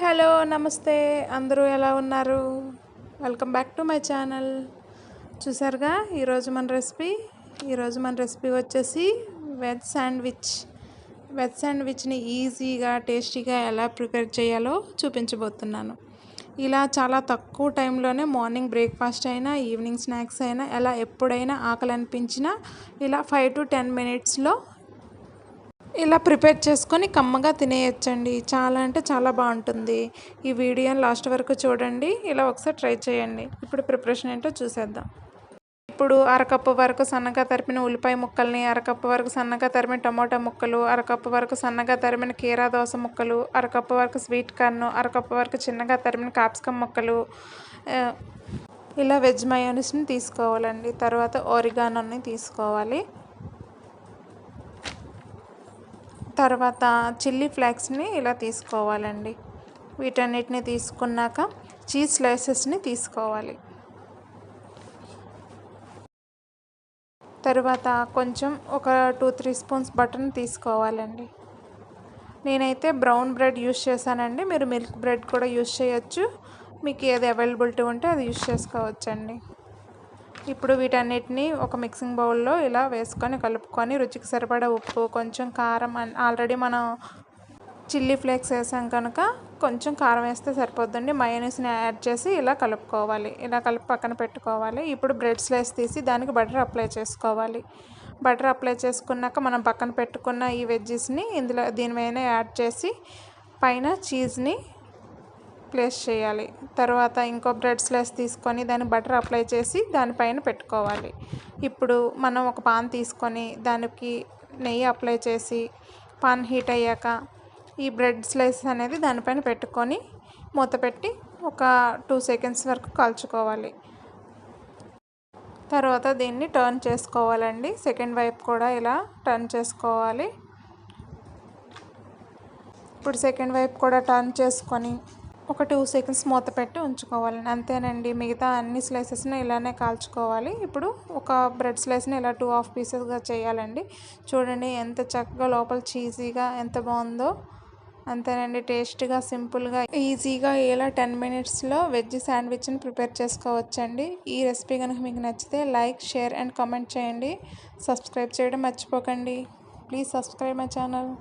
Hello నమస్తే అందరూ ఎలా ఉన్నారు? Welcome back to my channel. చూసారుగా ఈరోజు మన రెసిపీ వచ్చేసి వెజ్ శాండ్విచ్ని ఈజీగా టేస్టీగా ఎలా ప్రిపేర్ చేయాలో చూపించబోతున్నాను. ఇలా చాలా తక్కువ టైంలోనే మార్నింగ్ బ్రేక్ఫాస్ట్ అయినా ఈవినింగ్ స్నాక్స్ అయినా ఎలా ఎప్పుడైనా ఆకలి అనిపించినా ఇలా 5 to 10 మినిట్స్లో ఇలా ప్రిపేర్ చేసుకొని కమ్మగా తినేయచ్చండి. చాలా అంటే చాలా బాగుంటుంది. ఈ వీడియోని లాస్ట్ వరకు చూడండి. ఇలా ఒకసారి ట్రై చేయండి. ఇప్పుడు ప్రిపరేషన్ ఏంటో చూసేద్దాం. ఇప్పుడు అరకప్పు వరకు సన్నగా తరిమిన ఉల్లిపాయ ముక్కల్ని, అరకప్పు వరకు సన్నగా తరిమిన టమోటా ముక్కలు, అరకప్పు వరకు సన్నగా తరిమిన కీరా దోస ముక్కలు, అరకప్పు వరకు స్వీట్ కార్న్, అరకప్పు వరకు చిన్నగా తరిమిన క్యాప్సికమ్ ముక్కలు, ఇలా వెజ్ మయోనీస్ని తీసుకోవాలండి. తర్వాత ఒరిగానోని తీసుకోవాలి. తర్వాత చిల్లీ ఫ్లేక్స్ని ఇలా తీసుకోవాలండి. వీటన్నిటిని తీసుకున్నాక చీజ్ స్లైసెస్ని తీసుకోవాలి. తర్వాత కొంచెం ఒక 2-3 స్పూన్స్ బటర్ని తీసుకోవాలండి. నేనైతే బ్రౌన్ బ్రెడ్ యూస్ చేశానండి. మీరు మిల్క్ బ్రెడ్ కూడా యూస్ చేయొచ్చు. మీకు ఏది అవైలబిలిటీ ఉంటే అది యూస్ చేసుకోవచ్చండి. ఇప్పుడు వీటన్నిటిని ఒక మిక్సింగ్ బౌల్లో ఇలా వేసుకొని కలుపుకొని రుచికి సరిపడా ఉప్పు, కొంచెం కారం, ఆల్రెడీ మనం చిల్లీ ఫ్లేక్స్ వేసాం కనుక కొంచెం కారం వేస్తే సరిపోద్దండి. మయోనీస్ని యాడ్ చేసి ఇలా కలుపుకోవాలి. ఇలా కలిపి పక్కన పెట్టుకోవాలి. ఇప్పుడు బ్రెడ్ స్లైస్ తీసి దానికి బటర్ అప్లై చేసుకోవాలి. బటర్ అప్లై చేసుకున్నాక మనం పక్కన పెట్టుకున్న ఈ వెజ్జెస్ని దీని మీద యాడ్ చేసి పైన చీజ్ని ప్లేస్ చేయాలి. తర్వాత ఇంకో బ్రెడ్ స్లైస్ తీసుకొని దాన్ని బటర్ అప్లై చేసి దానిపైన పెట్టుకోవాలి. ఇప్పుడు మనం ఒక పాన్ తీసుకొని దానికి నెయ్యి అప్లై చేసి పాన్ హీట్ అయ్యాక ఈ బ్రెడ్ స్లైస్ అనేది దానిపైన పెట్టుకొని మూత పెట్టి ఒక 2 సెకండ్స్ వరకు కాల్చుకోవాలి. తర్వాత దీన్ని టర్న్ చేసుకోవాలండి. సెకండ్ వైపు కూడా ఇలా టర్న్ చేసుకోవాలి. ఇప్పుడు సెకండ్ వైపు కూడా టర్న్ చేసుకొని ఒక 2 సెకండ్స్ మూత పెట్టి ఉంచుకోవాలండి. అంతేనండి. మిగతా అన్ని స్లైసెస్ని ఇలానే కాల్చుకోవాలి. ఇప్పుడు ఒక బ్రెడ్ స్లైస్ని ఇలా 2 పీసెస్గా చేయాలండి. చూడండి ఎంత చక్కగా లోపల చీజీగా ఎంత బాగుందో. అంతేనండి. టేస్ట్గా సింపుల్గా ఈజీగా ఇలా 10 మినిట్స్లో వెజ్ శాండ్విచ్ని ప్రిపేర్ చేసుకోవచ్చండి. ఈ రెసిపీ కనుక మీకు నచ్చితే లైక్, షేర్ అండ్ కామెంట్ చేయండి. సబ్స్క్రైబ్ చేయడం మర్చిపోకండి. Please subscribe my channel.